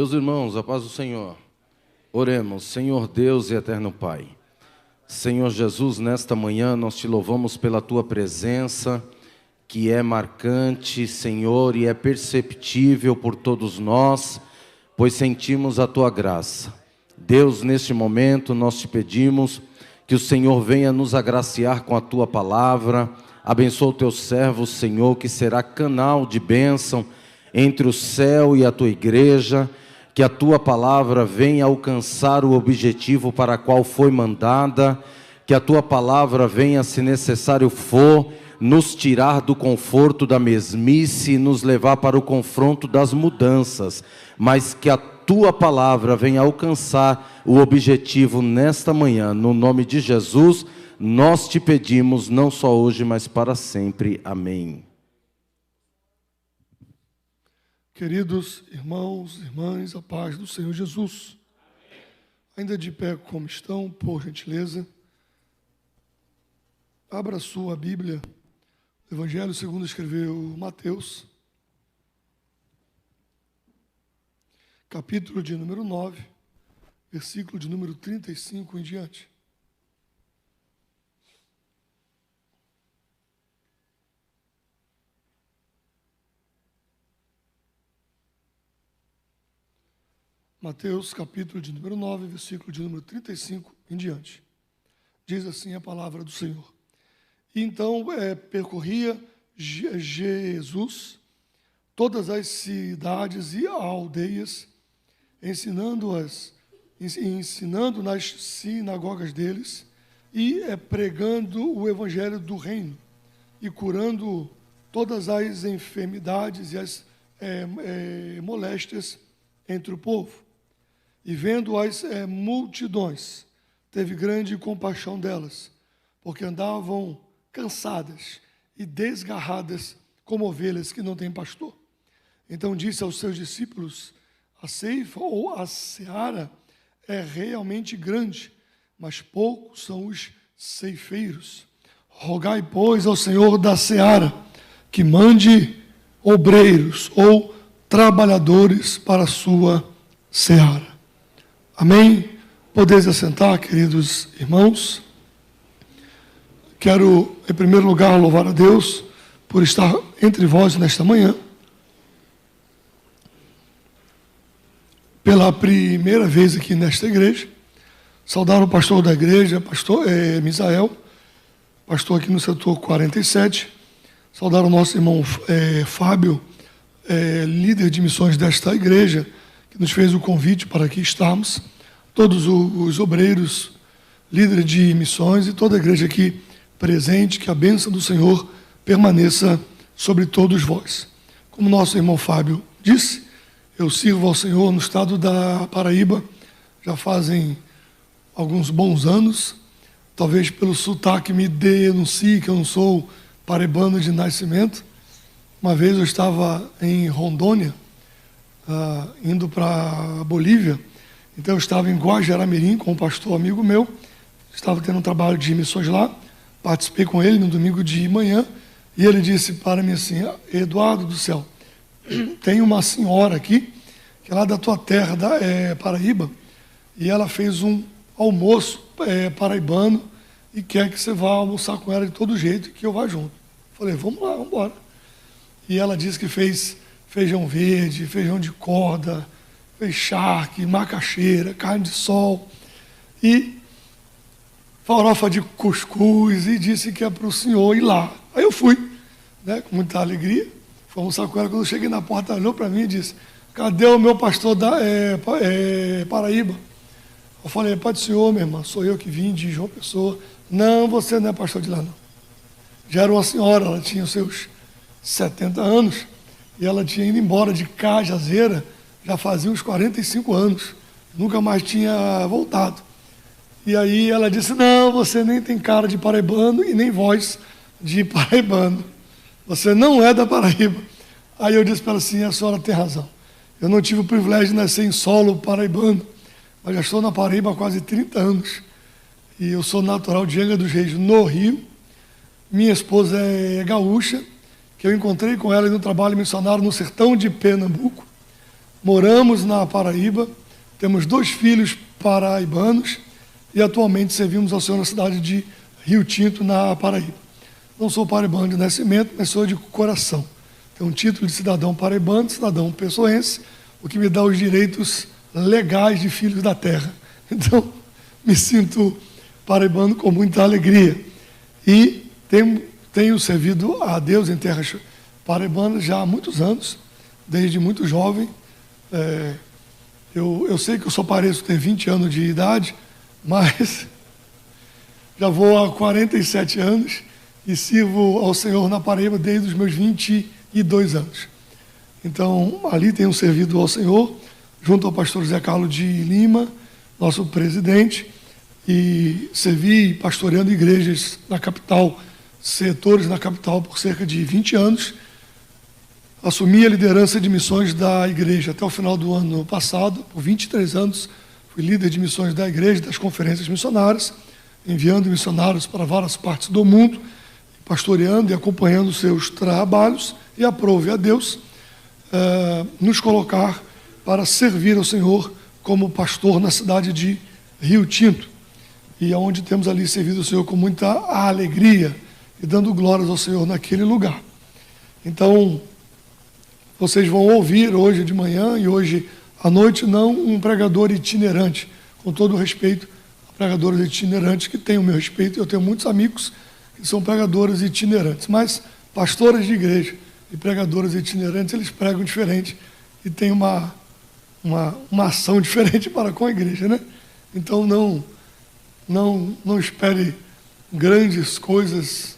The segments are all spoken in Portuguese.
Meus irmãos, a paz do Senhor. Oremos. Senhor Deus e eterno Pai. Senhor Jesus, nesta manhã nós te louvamos pela tua presença, que é marcante, Senhor, e é perceptível por todos nós, pois sentimos a tua graça. Deus, neste momento nós te pedimos que o Senhor venha nos agraciar com a tua palavra. Abençoa o teu servo, Senhor, que será canal de bênção entre o céu e a tua igreja, que a tua palavra venha alcançar o objetivo para qual foi mandada, que a tua palavra venha, se necessário for, nos tirar do conforto da mesmice e nos levar para o confronto das mudanças, mas que a tua palavra venha alcançar o objetivo nesta manhã. No nome de Jesus, nós te pedimos, não só hoje, mas para sempre. Amém. Queridos irmãos, irmãs, a paz do Senhor Jesus. Ainda de pé como estão, por gentileza, abra a sua Bíblia, o Evangelho segundo escreveu Mateus, capítulo de número 9, versículo de número 35 em diante. Mateus, capítulo de número 9, versículo de número 35 em diante. Diz assim a palavra do Senhor. E então percorria Jesus todas as cidades e aldeias, ensinando nas sinagogas deles e pregando o evangelho do reino e curando todas as enfermidades e as moléstias entre o povo. E vendo as multidões, teve grande compaixão delas, porque andavam cansadas e desgarradas como ovelhas que não têm pastor. Então disse aos seus discípulos: a ceifa ou a seara é realmente grande, mas poucos são os ceifeiros. Rogai, pois, ao Senhor da seara que mande obreiros ou trabalhadores para a sua seara. Amém? Podeis assentar, queridos irmãos. Quero, em primeiro lugar, louvar a Deus por estar entre vós nesta manhã. Pela primeira vez aqui nesta igreja. Saudar o pastor da igreja, pastor Misael, pastor aqui no setor 47. Saudar o nosso irmão Fábio, líder de missões desta igreja, que nos fez o convite para aqui estarmos, todos os obreiros, líderes de missões e toda a igreja aqui presente, que a bênção do Senhor permaneça sobre todos vós. Como nosso irmão Fábio disse, eu sirvo ao Senhor no estado da Paraíba, já fazem alguns bons anos, talvez pelo sotaque me denuncie que eu não sou paraibano de nascimento. Uma vez eu estava em Rondônia, indo para a Bolívia, então eu estava em Guajará-Mirim com um pastor amigo meu, estava tendo um trabalho de missões lá, participei com ele no domingo de manhã, e ele disse para mim assim: Eduardo do céu, tem uma senhora aqui, que é lá da tua terra, da Paraíba, e ela fez um almoço paraibano, e quer que você vá almoçar com ela de todo jeito, e que eu vá junto. Falei, vamos lá, vamos embora. E ela disse que fez feijão verde, feijão de corda, fez charque, macaxeira, carne de sol e farofa de cuscuz, e disse que é para o senhor ir lá. Aí eu fui, né, com muita alegria, fui almoçar com ela. Quando eu cheguei na porta, ela olhou para mim e disse: cadê o meu pastor da Paraíba? Eu falei: pai do senhor, minha irmã, sou eu que vim de João Pessoa. Não, você não é pastor de lá, não. Já era uma senhora, ela tinha os seus 70 anos, e ela tinha ido embora de Cajazeira, já fazia uns 45 anos, nunca mais tinha voltado. E aí ela disse: não, você nem tem cara de paraibano e nem voz de paraibano, você não é da Paraíba. Aí eu disse para ela assim: a senhora tem razão, eu não tive o privilégio de nascer em solo paraibano, mas já estou na Paraíba há quase 30 anos, e eu sou natural de Angra dos Reis, no Rio. Minha esposa é gaúcha, que eu encontrei com ela no trabalho missionário no sertão de Pernambuco. moramos na Paraíba, temos 2 filhos paraibanos e atualmente servimos ao Senhor na cidade de Rio Tinto, na Paraíba. Não sou paraibano de nascimento, mas sou de coração. Tenho um título de cidadão paraibano, cidadão pessoense, o que me dá os direitos legais de filhos da terra. Então, me sinto paraibano com muita alegria. E tenho servido a Deus em terras paraibanas já há muitos anos, desde muito jovem. Eu sei que eu só pareço ter 20 anos de idade, mas já vou há 47 anos e sirvo ao Senhor na Paraíba desde os meus 22 anos. Então, ali tenho servido ao Senhor, junto ao pastor Zé Carlos de Lima, nosso presidente, e servi pastoreando igrejas na capital, setores na capital por cerca de 20 anos. Assumi a liderança de missões da igreja até o final do ano passado, por 23 anos, fui líder de missões da igreja, das conferências missionárias, enviando missionários para várias partes do mundo, pastoreando e acompanhando seus trabalhos, e aprove a Deus nos colocar para servir ao Senhor como pastor na cidade de Rio Tinto, e onde temos ali servido ao Senhor com muita alegria e dando glórias ao Senhor naquele lugar. Então, vocês vão ouvir hoje de manhã e hoje à noite, não um pregador itinerante, com todo o respeito a pregadores itinerantes que têm o meu respeito. Eu tenho muitos amigos que são pregadores itinerantes, mas pastores de igreja e pregadores itinerantes, eles pregam diferente e têm uma ação diferente para com a igreja, né? Então não espere grandes coisas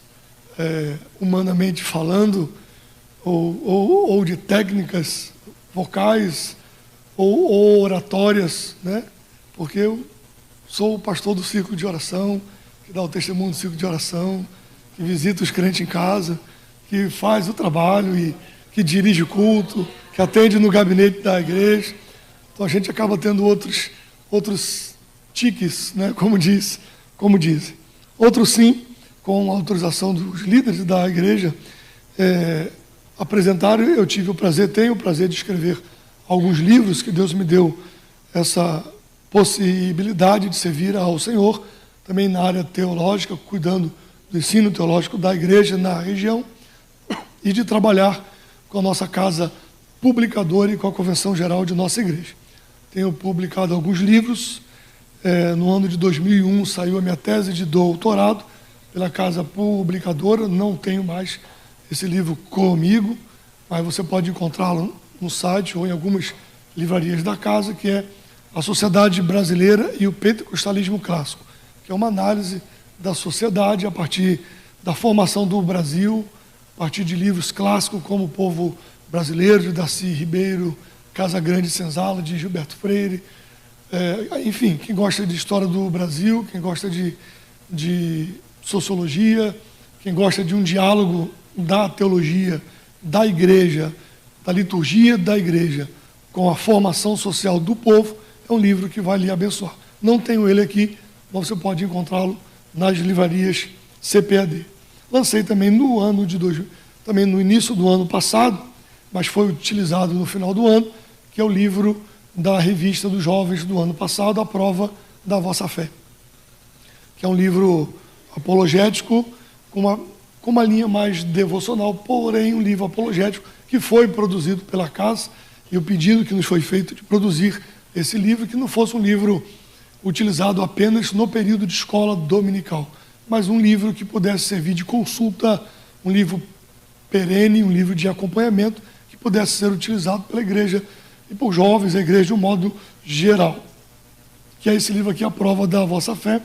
humanamente falando, ou de técnicas vocais ou oratórias, né? Porque eu sou o pastor do círculo de oração, que dá o testemunho do círculo de oração, que visita os crentes em casa, que faz o trabalho e que dirige o culto, que atende no gabinete da igreja. Então a gente acaba tendo outros tiques, né? Como dizem. Outros sim, com a autorização dos líderes da igreja, apresentaram. Eu tenho o prazer de escrever alguns livros, que Deus me deu essa possibilidade de servir ao Senhor, também na área teológica, cuidando do ensino teológico da igreja na região, e de trabalhar com a nossa casa publicadora e com a convenção geral de nossa igreja. Tenho publicado alguns livros. No ano de 2001 saiu a minha tese de doutorado pela casa publicadora. Não tenho mais esse livro comigo, mas você pode encontrá-lo no site ou em algumas livrarias da casa, que é A Sociedade Brasileira e o Pentecostalismo Clássico, que é uma análise da sociedade a partir da formação do Brasil, a partir de livros clássicos como O Povo Brasileiro, de Darcy Ribeiro, Casa Grande e Senzala, de Gilberto Freire. Enfim, quem gosta de história do Brasil, quem gosta de sociologia, quem gosta de um diálogo da teologia, da igreja, da liturgia da igreja, com a formação social do povo, é um livro que vai lhe abençoar. Não tenho ele aqui, mas você pode encontrá-lo nas livrarias CPAD. Lancei também também no início do ano passado, mas foi utilizado no final do ano, que é o livro da revista dos jovens do ano passado, A Prova da Vossa Fé, que é um livro apologético com uma linha mais devocional, porém um livro apologético que foi produzido pela casa, e o pedido que nos foi feito de produzir esse livro, que não fosse um livro utilizado apenas no período de escola dominical, mas um livro que pudesse servir de consulta, um livro perene, um livro de acompanhamento, que pudesse ser utilizado pela igreja e por jovens, a igreja de um modo geral. Que é esse livro aqui, A Prova da Vossa Fé.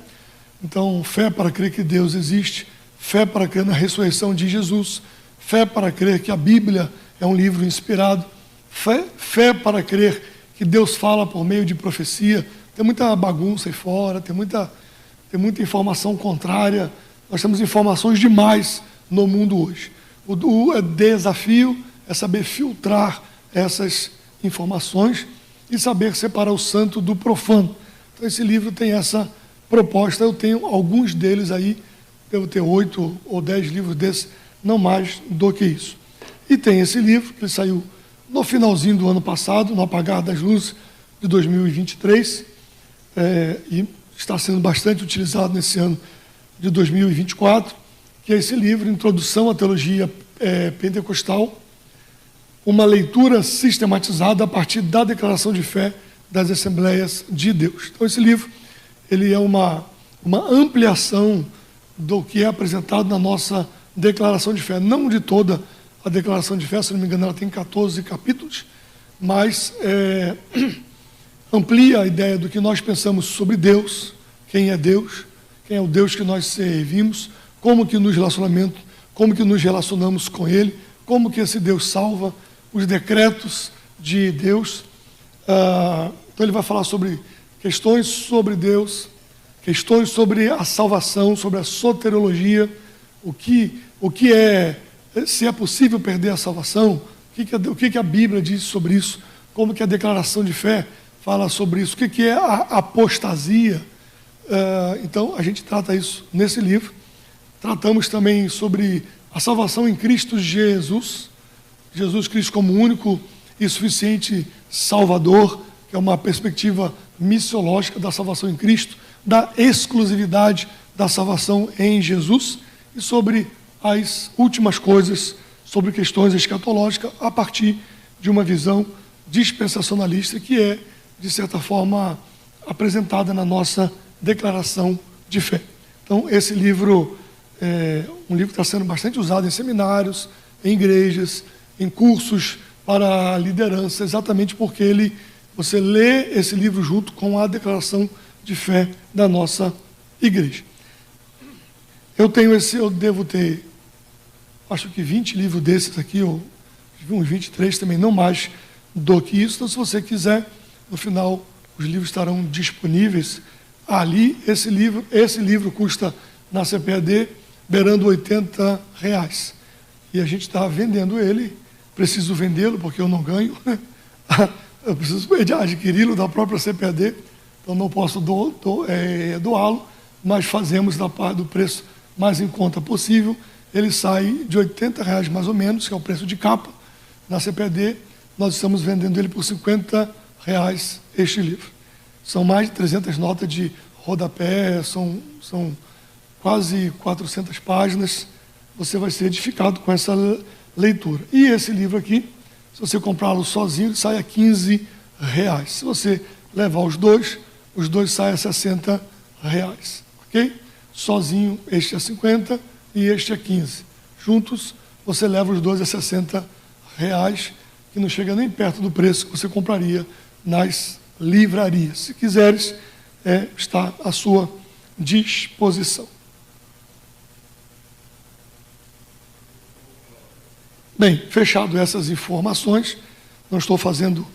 Então, fé para crer que Deus existe, fé para crer na ressurreição de Jesus, fé para crer que a Bíblia é um livro inspirado, fé para crer que Deus fala por meio de profecia. Tem muita bagunça aí fora, tem muita informação contrária. Nós temos informações demais no mundo hoje. O desafio é saber filtrar essas informações e saber separar o santo do profano. Então esse livro tem essa proposta. Eu tenho alguns deles aí, devo ter 8 ou 10 livros desses, não mais do que isso. E tem esse livro, que saiu no finalzinho do ano passado, no apagar das luzes de 2023, e está sendo bastante utilizado nesse ano de 2024, que é esse livro, Introdução à Teologia Pentecostal, uma leitura sistematizada a partir da declaração de fé das Assembleias de Deus. Então, esse livro ele é uma ampliação do que é apresentado na nossa declaração de fé, não de toda a declaração de fé, se não me engano, ela tem 14 capítulos, mas amplia a ideia do que nós pensamos sobre Deus, quem é o Deus que nós servimos, como que nos relacionamos com Ele, como que esse Deus salva, os decretos de Deus. Então ele vai falar sobre questões sobre Deus, questões sobre a salvação, sobre a soteriologia, o que é, se é possível perder a salvação, o que a Bíblia diz sobre isso, como que a declaração de fé fala sobre isso, o que é a apostasia. Então a gente trata isso nesse livro. Tratamos também sobre a salvação em Cristo Jesus, Jesus Cristo como único e suficiente Salvador, que é uma perspectiva missiológica da salvação em Cristo, da exclusividade da salvação em Jesus, e sobre as últimas coisas, sobre questões escatológicas, a partir de uma visão dispensacionalista, que é, de certa forma, apresentada na nossa declaração de fé. Então, esse livro é um livro que está sendo bastante usado em seminários, em igrejas, em cursos para liderança, exatamente porque você lê esse livro junto com a declaração de fé da nossa igreja. Eu devo ter, acho que 20 livros desses aqui, ou uns 23 também, não mais do que isso. Então, se você quiser, no final, os livros estarão disponíveis ali. Esse livro custa, na CPAD, beirando R$80. E a gente está vendendo ele. Preciso vendê-lo, porque eu não ganho. Eu preciso adquiri-lo da própria CPAD, então não posso doá-lo, mas fazemos do preço mais em conta possível. Ele sai de R$80 mais ou menos, que é o preço de capa, na CPAD. Nós estamos vendendo ele por R$50 este livro. São mais de 300 notas de rodapé, são quase 400 páginas. Você vai ser edificado com essa leitura. E esse livro aqui, se você comprá-lo sozinho, ele sai a R$15. Se você levar os dois saem a R$60. Ok? Sozinho, este é 50 e este é 15. Juntos, você leva os dois a R$60, que não chega nem perto do preço que você compraria nas livrarias. Se quiseres, está à sua disposição. Bem, fechado essas informações, não estou fazendo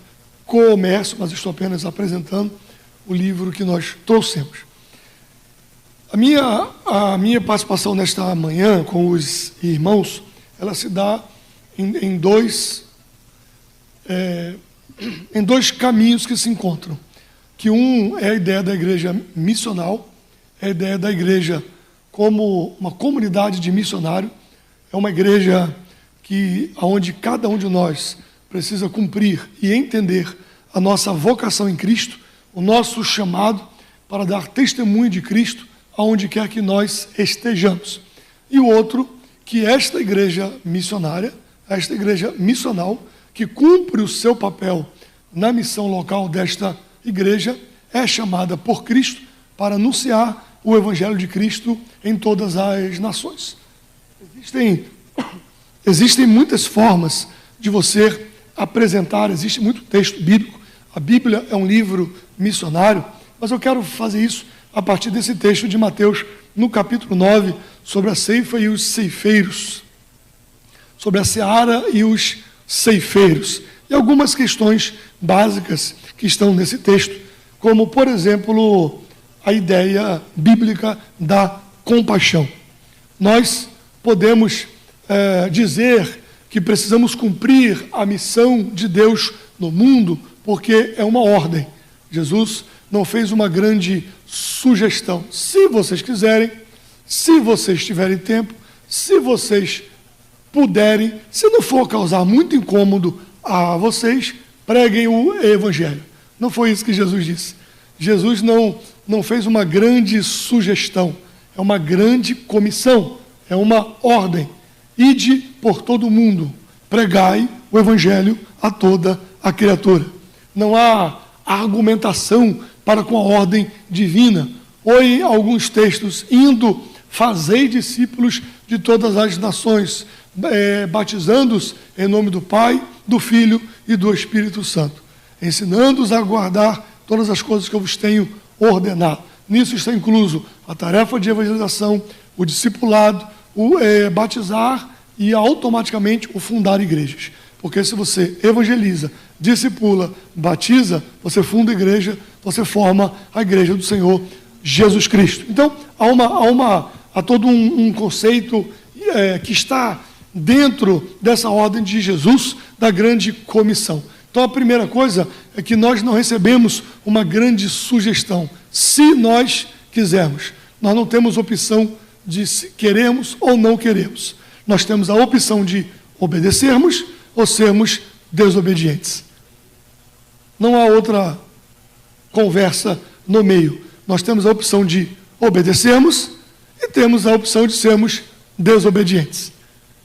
comércio, mas estou apenas apresentando o livro que nós trouxemos. A minha participação nesta manhã com os irmãos, ela se dá em dois caminhos que se encontram. Que um é a ideia da igreja missional, é a ideia da igreja como uma comunidade de missionário, é uma igreja onde cada um de nós precisa cumprir e entender a nossa vocação em Cristo, o nosso chamado para dar testemunho de Cristo aonde quer que nós estejamos. E o outro, que esta igreja missionária, esta igreja missional, que cumpre o seu papel na missão local desta igreja, é chamada por Cristo para anunciar o Evangelho de Cristo em todas as nações. Existem muitas formas de você apresentar, existe muito texto bíblico. A Bíblia é um livro missionário, mas eu quero fazer isso a partir desse texto de Mateus, no capítulo 9, sobre a ceifa e os ceifeiros, sobre a seara e os ceifeiros, e algumas questões básicas que estão nesse texto, como, por exemplo, a ideia bíblica da compaixão. Nós podemos dizer que precisamos cumprir a missão de Deus no mundo, porque é uma ordem. Jesus não fez uma grande sugestão. Se vocês quiserem, se vocês tiverem tempo, se vocês puderem, se não for causar muito incômodo a vocês, preguem o evangelho. Não foi isso que Jesus disse. Jesus não fez uma grande sugestão, é uma grande comissão, é uma ordem. Ide por todo o mundo, pregai o evangelho a toda a criatura. Não há argumentação para com a ordem divina. Ou em alguns textos, indo, fazei discípulos de todas as nações, batizando-os em nome do Pai, do Filho e do Espírito Santo, ensinando-os a guardar todas as coisas que eu vos tenho ordenado. Nisso está incluso a tarefa de evangelização, o discipulado, o batizar e automaticamente o fundar igrejas. Porque se você evangeliza, discipula, batiza, você funda a igreja, você forma a igreja do Senhor Jesus Cristo. Então, há todo um conceito que está dentro dessa ordem de Jesus, da grande comissão. Então, a primeira coisa é que nós não recebemos uma grande sugestão. Se nós quisermos, nós não temos opção de se queremos ou não queremos. Nós temos a opção de obedecermos ou sermos desobedientes. Não há outra conversa no meio. Nós temos a opção de obedecermos e temos a opção de sermos desobedientes.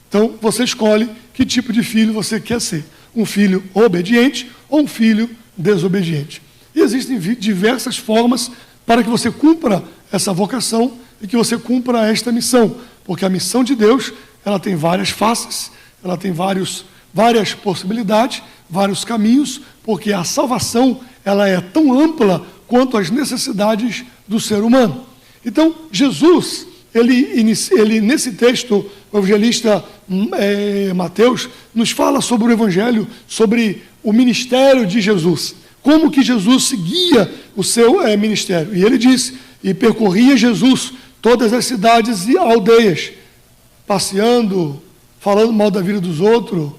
Então, você escolhe que tipo de filho você quer ser. Um filho obediente ou um filho desobediente. E existem diversas formas para que você cumpra essa vocação e que você cumpra esta missão. Porque a missão de Deus, ela tem várias faces, ela tem várias possibilidades, vários caminhos, porque a salvação, ela é tão ampla quanto as necessidades do ser humano. Então, Jesus, ele nesse texto, o evangelista Mateus nos fala sobre o evangelho, sobre o ministério de Jesus, como que Jesus seguia o seu ministério. E ele diz, e percorria Jesus todas as cidades e aldeias, passeando, falando mal da vida dos outros,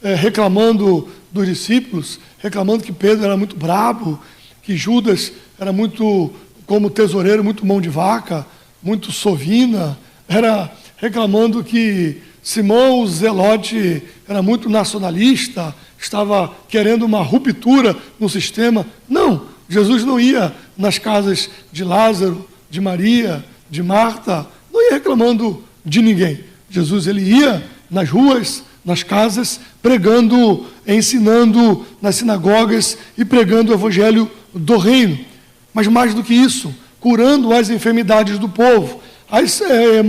reclamando dos discípulos, reclamando que Pedro era muito brabo, que Judas era muito, como tesoureiro, muito mão de vaca, muito sovina, era reclamando que Simão, o Zelote, era muito nacionalista, estava querendo uma ruptura no sistema. Não, Jesus não ia nas casas de Lázaro, de Maria, de Marta, não ia reclamando de ninguém. Jesus, ele ia nas ruas, nas casas, pregando, ensinando nas sinagogas e pregando o evangelho do reino. Mas mais do que isso, curando as enfermidades do povo, as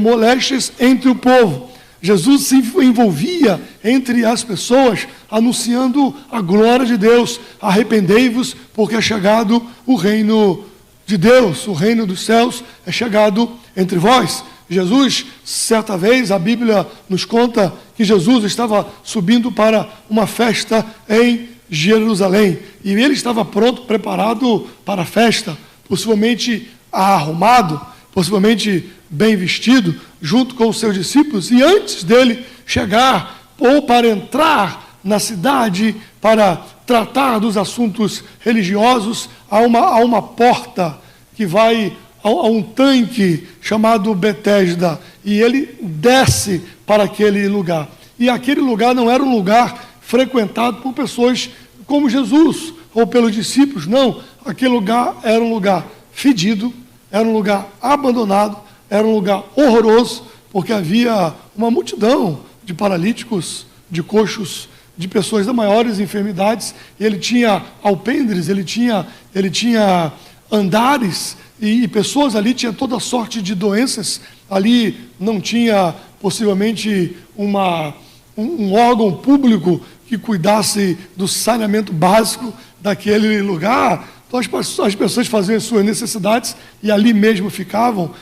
moléstias entre o povo. Jesus se envolvia entre as pessoas, anunciando a glória de Deus. Arrependei-vos, porque é chegado o reino de Deus, o reino dos céus é chegado entre vós. Jesus, certa vez, a Bíblia nos conta que Jesus estava subindo para uma festa em Jerusalém. E ele estava pronto, preparado para a festa, possivelmente arrumado, possivelmente bem vestido, junto com os seus discípulos. E antes dele chegar, ou para entrar na cidade, para tratar dos assuntos religiosos, há uma porta que vai a um tanque chamado Betesda, e ele desce para aquele lugar. E aquele lugar não era um lugar frequentado por pessoas como Jesus, ou pelos discípulos, não. Aquele lugar era um lugar fedido, era um lugar abandonado, era um lugar horroroso, porque havia uma multidão de paralíticos, de coxos, de pessoas das maiores enfermidades. Ele tinha alpendres, ele tinha andares, e pessoas ali tinham toda sorte de doenças. Ali não tinha possivelmente um órgão público que cuidasse do saneamento básico daquele lugar. Então as pessoas faziam as suas necessidades e ali mesmo ficavam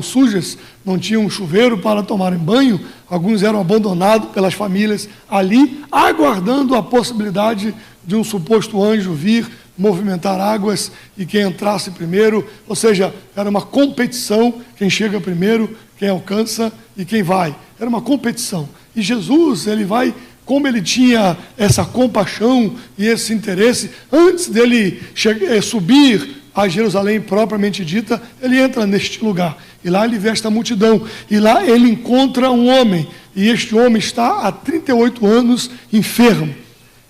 sujas, não tinham um chuveiro para tomarem banho, alguns eram abandonados pelas famílias ali, aguardando a possibilidade de um suposto anjo vir movimentar águas e quem entrasse primeiro, ou seja, era uma competição, quem chega primeiro, quem alcança e quem vai, era uma competição. E Jesus, ele vai, como ele tinha essa compaixão e esse interesse, antes dele subir a Jerusalém propriamente dita, ele entra neste lugar, e lá ele vê esta multidão, e lá ele encontra um homem, e este homem está há 38 anos enfermo.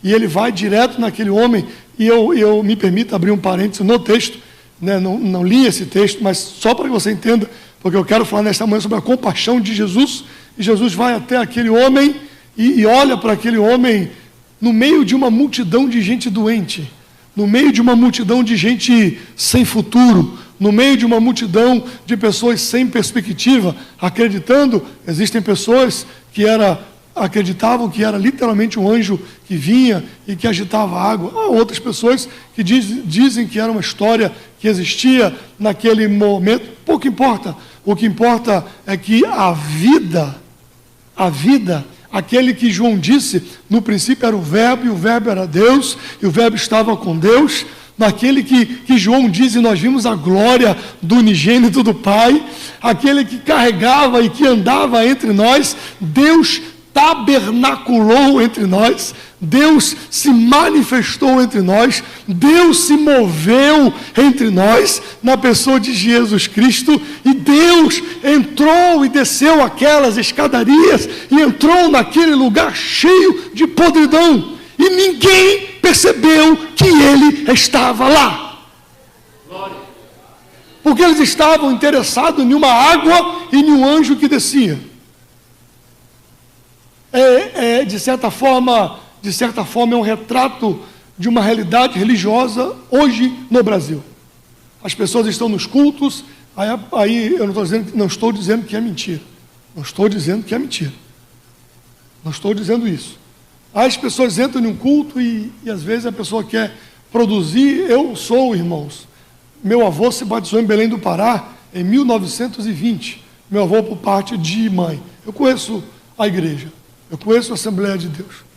e ele vai direto naquele homem, e eu me permito abrir um parênteses no texto, né? Não li esse texto, mas só para que você entenda, porque eu quero falar nesta manhã sobre a compaixão de Jesus, e Jesus vai até aquele homem, e olha para aquele homem, no meio de uma multidão de gente doente, no meio de uma multidão de gente sem futuro, no meio de uma multidão de pessoas sem perspectiva, acreditando, existem pessoas que acreditavam que era literalmente um anjo que vinha e que agitava a água. Há outras pessoas que dizem que era uma história que existia naquele momento. Pouco importa. O que importa é que a vida, aquele que João disse, no princípio era o Verbo, e o Verbo era Deus, e o Verbo estava com Deus, naquele que João diz, e nós vimos a glória do unigênito do Pai, aquele que carregava e que andava entre nós, Deus tabernaculou entre nós, Deus se manifestou entre nós, Deus se moveu entre nós, na pessoa de Jesus Cristo, e Deus entrou e desceu aquelas escadarias, e entrou naquele lugar cheio de podridão, e ninguém percebeu que ele estava lá, porque eles estavam interessados em uma água e em um anjo que descia. De certa forma é um retrato de uma realidade religiosa hoje no Brasil. As pessoas estão nos cultos, aí eu não estou dizendo que é mentira. Não estou dizendo que é mentira. Não estou dizendo isso. As pessoas entram em um culto e às vezes a pessoa quer produzir. Eu sou, irmãos, meu avô se batizou em Belém do Pará em 1920. Meu avô por parte de mãe. Eu conheço a igreja. Eu conheço a Assembleia de Deus.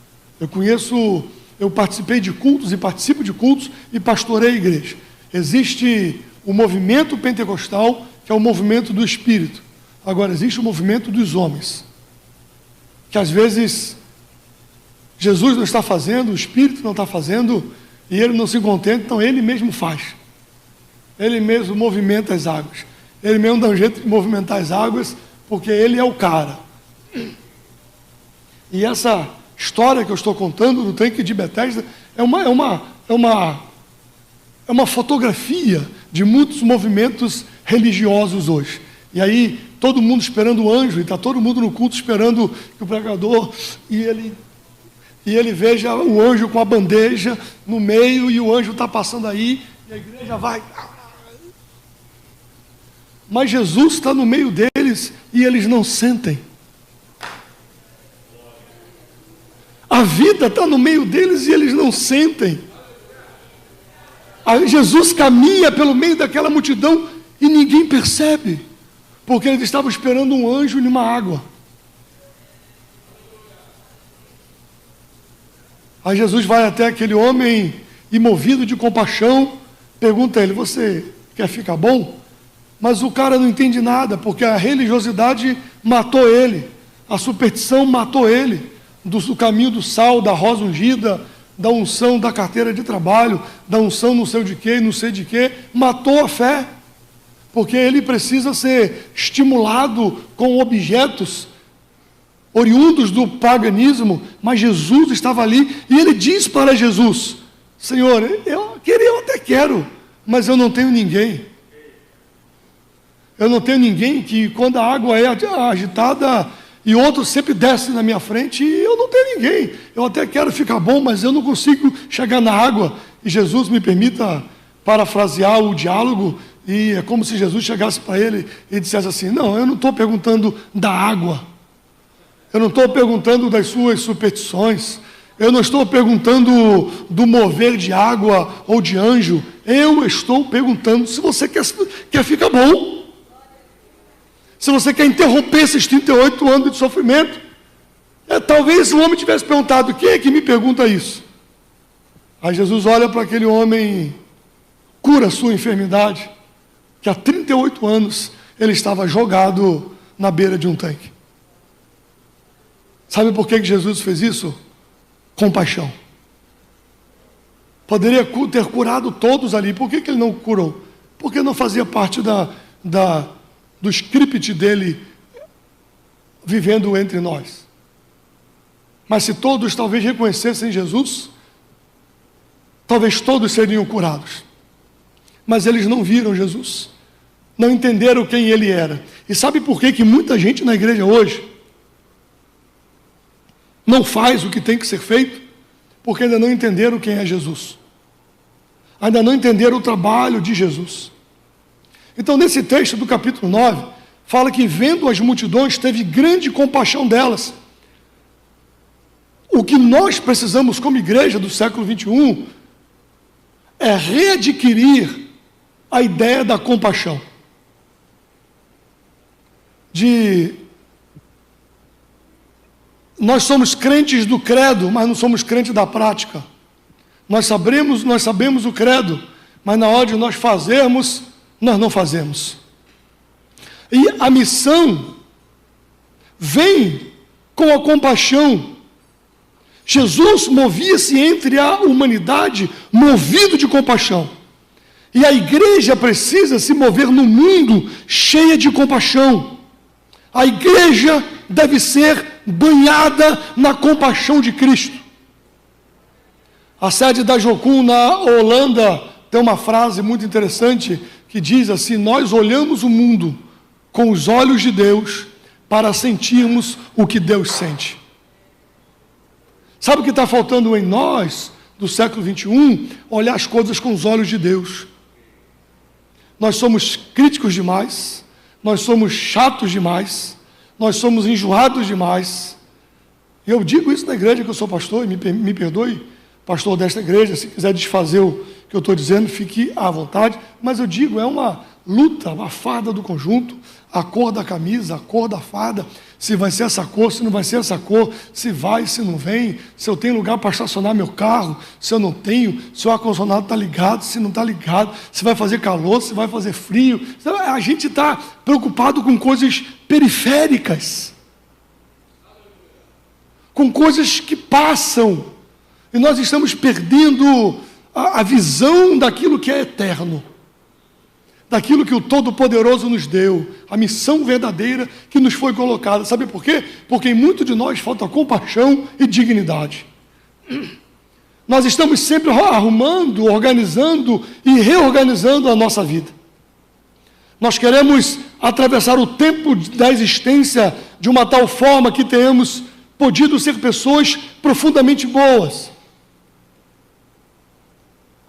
Eu participei de cultos e participo de cultos e pastorei a igreja. Existe o movimento pentecostal, que é o movimento do Espírito. Agora, existe o movimento dos homens, que às vezes Jesus não está fazendo, o Espírito não está fazendo, e ele não se contenta, então ele mesmo faz. Ele mesmo movimenta as águas. Ele mesmo dá um jeito de movimentar as águas, porque ele é o cara. E essa história que eu estou contando do tanque de Betesda é uma fotografia de muitos movimentos religiosos hoje. E aí, todo mundo esperando o anjo, e está todo mundo no culto esperando que o pregador, e ele veja o anjo com a bandeja no meio, e o anjo está passando aí, e a igreja vai. Mas Jesus está no meio deles, e eles não sentem. A vida está no meio deles e eles não sentem. Jesus caminha pelo meio daquela multidão e ninguém percebe, porque eles estavam esperando um anjo em uma água. Aí Jesus vai até aquele homem e, movido de compaixão, pergunta a ele: você quer ficar bom? Mas o cara não entende nada, porque a religiosidade matou ele, a superstição matou ele. Do caminho do sal, da rosa ungida, da unção da carteira de trabalho, da unção não sei de quê, não sei de quê, matou a fé, porque ele precisa ser estimulado com objetos oriundos do paganismo, mas Jesus estava ali, e ele diz para Jesus: Senhor, eu até quero, mas eu não tenho ninguém. Eu não tenho ninguém que, quando a água é agitada, e outro sempre desce na minha frente, e eu não tenho ninguém. Eu até quero ficar bom, mas eu não consigo chegar na água. E Jesus, me permita parafrasear o diálogo, e é como se Jesus chegasse para ele e dissesse assim: não, eu não estou perguntando da água, eu não estou perguntando das suas superstições, eu não estou perguntando do mover de água ou de anjo, eu estou perguntando se você quer ficar bom. Se você quer interromper esses 38 anos de sofrimento. Talvez o homem tivesse perguntado: quem é que me pergunta isso? Aí Jesus olha para aquele homem, cura a sua enfermidade, que há 38 anos ele estava jogado na beira de um tanque. Sabe por que Jesus fez isso? Compaixão. Poderia ter curado todos ali. Por que ele não curou? Porque não fazia parte do script dele vivendo entre nós. Mas se todos talvez reconhecessem Jesus, talvez todos seriam curados. Mas eles não viram Jesus, não entenderam quem ele era. E sabe por que muita gente na igreja hoje não faz o que tem que ser feito? Porque ainda não entenderam quem é Jesus, ainda não entenderam o trabalho de Jesus. Então, nesse texto do capítulo 9, fala que vendo as multidões, teve grande compaixão delas. O que nós precisamos como igreja do século 21 é readquirir a ideia da compaixão. Nós somos crentes do credo, mas não somos crentes da prática. Nós sabemos o credo, mas na hora de nós fazermos, nós não fazemos. E a missão vem com a compaixão. Jesus movia-se entre a humanidade movido de compaixão. E a igreja precisa se mover no mundo cheia de compaixão. A igreja deve ser banhada na compaixão de Cristo. A sede da Jocum na Holanda tem uma frase muito interessante que diz assim: nós olhamos o mundo com os olhos de Deus para sentirmos o que Deus sente. Sabe o que está faltando em nós, do século 21? Olhar as coisas com os olhos de Deus. Nós somos críticos demais, nós somos chatos demais, nós somos enjoados demais. E eu digo isso na igreja que eu sou pastor, e me perdoe, pastor desta igreja, se quiser desfazer o que eu estou dizendo, fique à vontade, mas eu digo, é uma luta, uma farda do conjunto, a cor da camisa, a cor da farda, se vai ser essa cor, se não vai ser essa cor, se vai, se não vem, se eu tenho lugar para estacionar meu carro, se eu não tenho, se o ar-condicionado está ligado, se não está ligado, se vai fazer calor, se vai fazer frio. A gente está preocupado com coisas periféricas, com coisas que passam, e nós estamos perdendo a visão daquilo que é eterno, daquilo que o Todo-Poderoso nos deu, a missão verdadeira que nos foi colocada. Sabe por quê? Porque em muito de nós falta compaixão e dignidade. Nós estamos sempre arrumando, organizando e reorganizando a nossa vida. Nós queremos atravessar o tempo da existência de uma tal forma que tenhamos podido ser pessoas profundamente boas.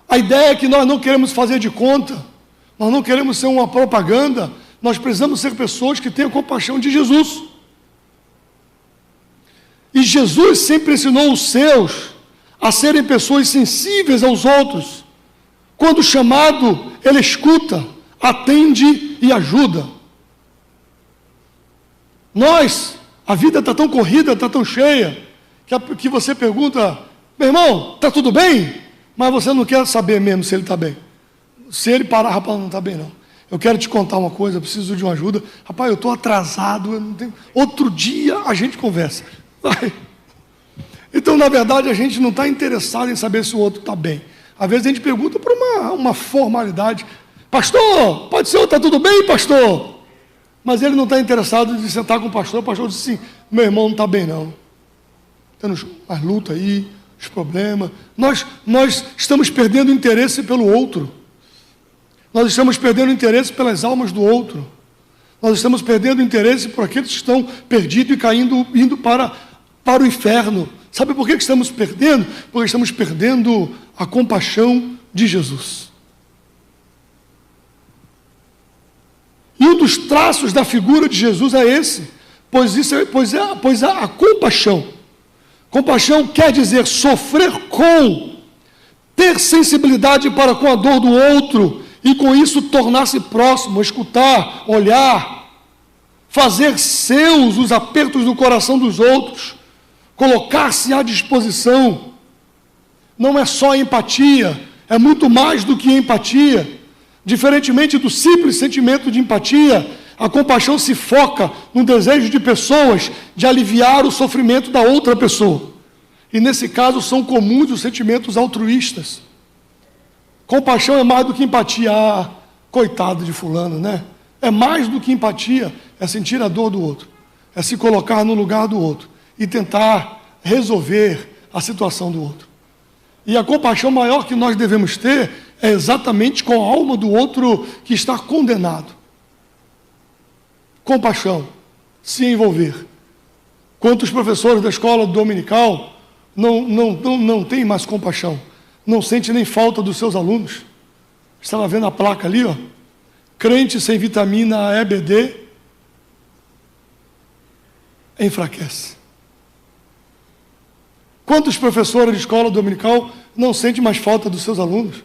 A ideia é que nós não queremos fazer de conta, nós não queremos ser uma propaganda, nós precisamos ser pessoas que tenham compaixão de Jesus. E Jesus sempre ensinou os seus a serem pessoas sensíveis aos outros. Quando chamado, ele escuta, atende e ajuda. A vida está tão corrida, está tão cheia, que você pergunta: meu irmão, está tudo bem? Mas você não quer saber mesmo se ele está bem. Se ele parar, rapaz, não está bem não. Eu quero te contar uma coisa, eu preciso de uma ajuda. Rapaz, eu estou atrasado, eu não tenho... Outro dia a gente conversa. Vai. Então, na verdade, a gente não está interessado em saber se o outro está bem. Às vezes a gente pergunta por uma formalidade: pastor, pode ser, está tudo bem, pastor? Mas ele não está interessado em sentar com o pastor diz assim: meu irmão não está bem não. Tendo as lutas aí, os problemas. Nós estamos perdendo interesse pelo outro. Nós estamos perdendo interesse pelas almas do outro. Nós estamos perdendo interesse por aqueles que estão perdidos e indo para o inferno. Sabe por que estamos perdendo? Porque estamos perdendo a compaixão de Jesus. E um dos traços da figura de Jesus é esse, pois a compaixão. Compaixão quer dizer sofrer com, ter sensibilidade para com a dor do outro, e com isso tornar-se próximo, escutar, olhar, fazer seus os apertos do coração dos outros, colocar-se à disposição. Não é só empatia, é muito mais do que empatia. Diferentemente do simples sentimento de empatia, a compaixão se foca no desejo de pessoas de aliviar o sofrimento da outra pessoa. E nesse caso são comuns os sentimentos altruístas. Compaixão é mais do que empatia. Ah, coitado de fulano, né? É mais do que empatia, é sentir a dor do outro, é se colocar no lugar do outro e tentar resolver a situação do outro. E a compaixão maior que nós devemos ter é exatamente com a alma do outro que está condenado. Compaixão, se envolver. Quantos professores da escola dominical não têm mais compaixão, não sente nem falta dos seus alunos? Estava vendo a placa ali, ó. Crente sem vitamina EBD enfraquece. Quantos professores de escola dominical não sentem mais falta dos seus alunos?